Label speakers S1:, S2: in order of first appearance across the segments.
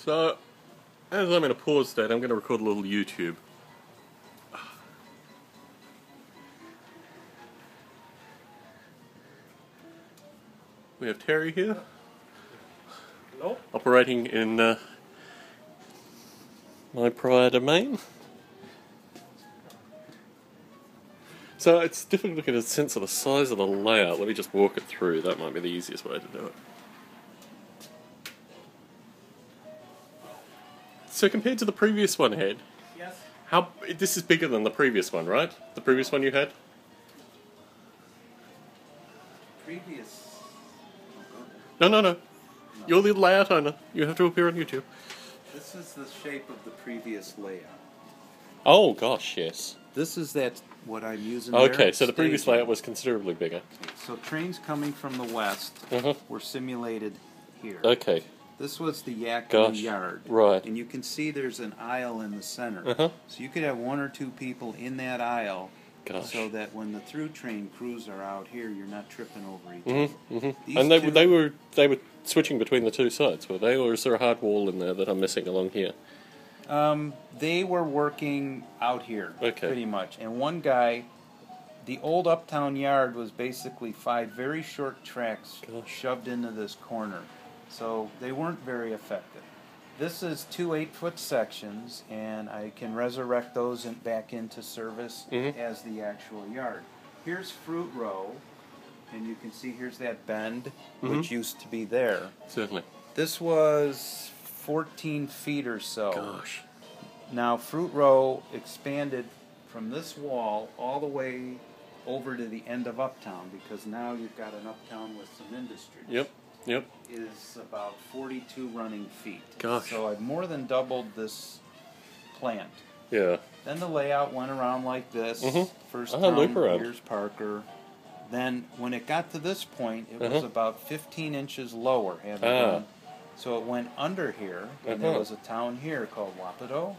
S1: So, as I'm in a pause state, I'm going to record a little YouTube. We have Terry here.
S2: Hello?
S1: Operating in my prior domain. So it's difficult to get a sense of the size of the layout. Let me just walk it through. That might be the easiest way to do it. So compared to the previous one, Ed,
S2: Yes.
S1: This is bigger than the previous one, right? The previous one you had?
S2: Previous.
S1: No. You're the layout owner. You have to appear on YouTube.
S2: This is the shape of the previous layout.
S1: Oh gosh, yes.
S2: This is what I'm using.
S1: Okay, so the previous layout was considerably bigger.
S2: So trains coming from the west were simulated here.
S1: Okay.
S2: This was the Yakima yard.
S1: Right.
S2: And you can see there's an aisle in the center. So you could have one or two people in that aisle. So that when the through train crews are out here, you're not tripping over each other.
S1: And they were switching between the two sides, were they, or is there a hard wall in there that I'm missing along here?
S2: They were working out here, pretty much. And one guy, the old Uptown yard was basically 5 very short tracks shoved into this corner. So they weren't very effective. This is 2 8-foot sections, and I can resurrect those back into service as the actual yard. Here's Fruit Row, and you can see here's that bend, which used to be there.
S1: Certainly.
S2: This was 14 feet or so.
S1: Gosh.
S2: Now Fruit Row expanded from this wall all the way over to the end of Uptown, because now you've got an Uptown with some industry.
S1: Yep.
S2: Is about 42 running feet.
S1: Gosh.
S2: So I've more than doubled this plant.
S1: Yeah.
S2: Then the layout went around like this. First
S1: loop around.
S2: Here's Parker. Then when it got to this point, it was about 15 inches lower. So it went under here, and there was a town here called Wapato,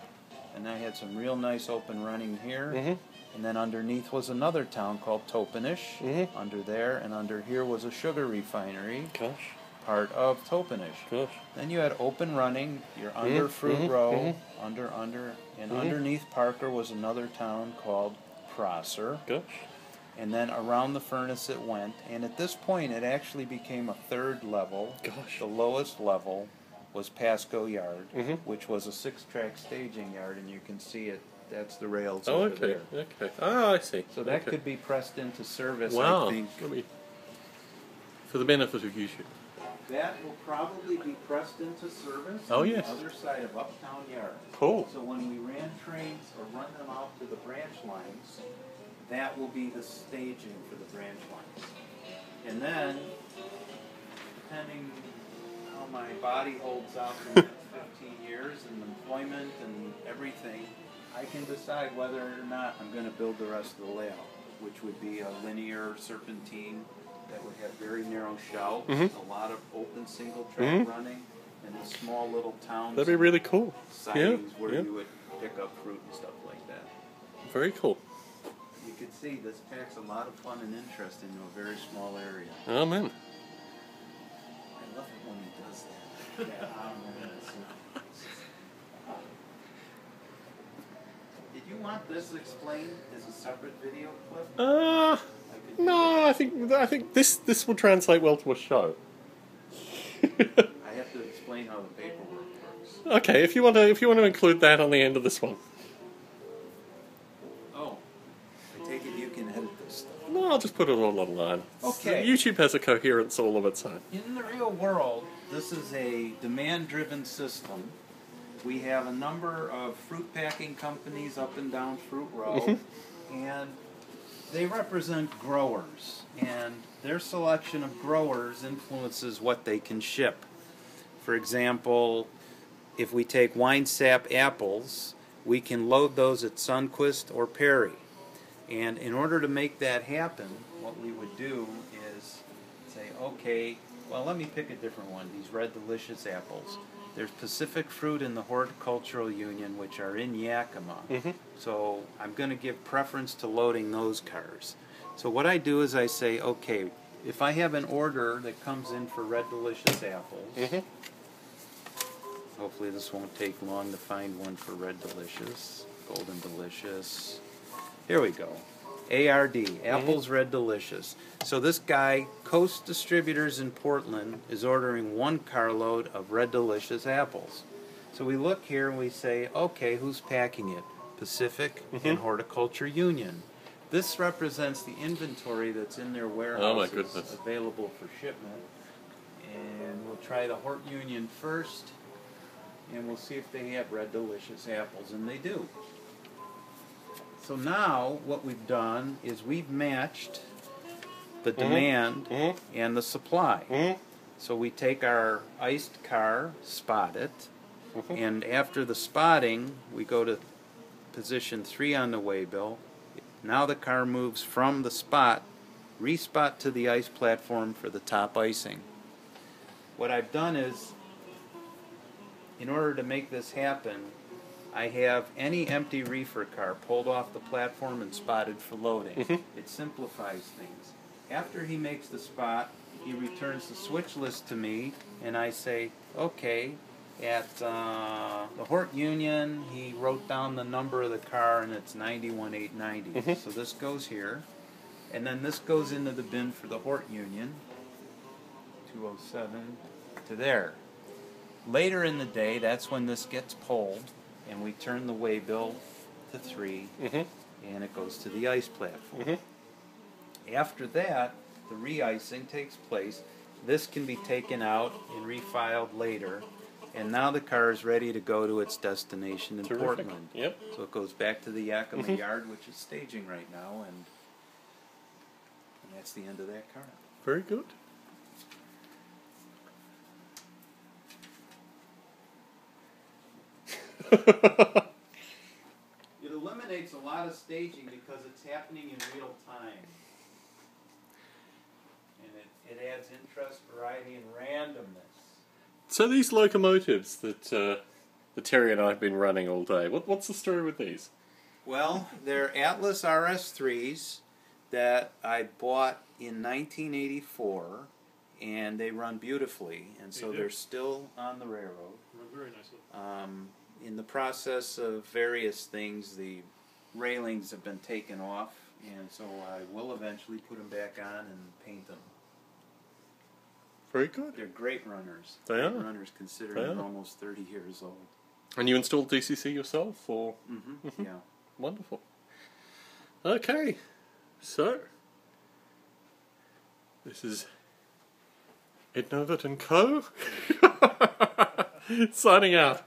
S2: and I had some real nice open running here. And then underneath was another town called Topanish, under there, and under here was a sugar refinery, part of Topanish. Then you had open running, you're under Fruit Row, under, and underneath Parker was another town called Prosser. And then around the furnace it went, and at this point it actually became a third level. The lowest level was Pasco Yard, which was a 6-track staging yard, and you can see it. That's the rails over there.
S1: Okay. Ah, I see.
S2: So that could be pressed into service,
S1: wow.
S2: I think.
S1: For the benefit of YouTube.
S2: That will probably be pressed into service
S1: on
S2: the other side of Uptown Yard.
S1: Cool.
S2: So when we ran trains or run them out to the branch lines, that will be the staging for the branch lines. And then, depending how my body holds out for the next 15 years and employment and everything, I can decide whether or not I'm going to build the rest of the layout, which would be a linear serpentine that would have very narrow shelves, a lot of open single track running, and the small little towns.
S1: That'd be really cool.
S2: Sidings where you would pick up fruit and stuff like that.
S1: Very cool.
S2: You can see this packs a lot of fun and interest into a very small area.
S1: Oh man.
S2: I love it when he does that. Did you want this explained as a separate video clip?
S1: No, I think this will translate well to a show.
S2: I have to explain how the paperwork works.
S1: Okay, if you want to include that on the end of this one.
S2: Oh, I take it you can edit this stuff.
S1: No, I'll just put it all online.
S2: Okay.
S1: YouTube has a coherence all of its own.
S2: In the real world, this is a demand-driven system. We have a number of fruit packing companies up and down Fruit Row, and they represent growers, and their selection of growers influences what they can ship. For example, if we take wine sap apples, we can load those at Sunquist or Perry. And in order to make that happen, what we would do is say, okay, well, let me pick a different one, these Red Delicious apples. There's Pacific Fruit and the Horticultural Union, which are in Yakima. So I'm going to give preference to loading those cars. So what I do is I say, okay, if I have an order that comes in for Red Delicious apples, Hopefully this won't take long to find one for Red Delicious. Golden Delicious. Here we go. ARD, Apples Red Delicious. So this guy, Coast Distributors in Portland, is ordering 1 carload of Red Delicious apples. So we look here and we say, okay, who's packing it? Pacific and Horticulture Union. This represents the inventory that's in their warehouses available for shipment. And we'll try the Hort Union first, and we'll see if they have Red Delicious apples, and they do. So now what we've done is we've matched the demand and the supply. So we take our iced car, spot it, and after the spotting we go to position 3 on the waybill. Now the car moves from the spot, respot to the ice platform for the top icing. What I've done is, in order to make this happen, I have any empty reefer car pulled off the platform and spotted for loading. It simplifies things. After he makes the spot, he returns the switch list to me, and I say, okay, at the Hort Union, he wrote down the number of the car, and it's 91890. So this goes here, and then this goes into the bin for the Hort Union, 207 to there. Later in the day, that's when this gets pulled, and we turn the waybill to 3, and it goes to the ice platform. After that, the re-icing takes place. This can be taken out and refiled later, and now the car is ready to go to its destination in Portland. So it goes back to the Yakima yard, which is staging right now, and that's the end of that car.
S1: Very good.
S2: It eliminates a lot of staging because it's happening in real time. And it adds interest, variety, and randomness.
S1: So these locomotives that Terry and I have been running all day, what's the story with these?
S2: Well, they're Atlas RS3s that I bought in 1984, and they run beautifully, and so they're still on the railroad.
S3: Run very nicely.
S2: In the process of various things, the railings have been taken off, and so I will eventually put them back on and paint them.
S1: Very good.
S2: They're great runners.
S1: They are.
S2: Great runners considering they're almost 30 years old.
S1: And you installed DCC yourself, or?
S2: Yeah.
S1: Wonderful. Okay, so this is Ed Novit and Co. signing out.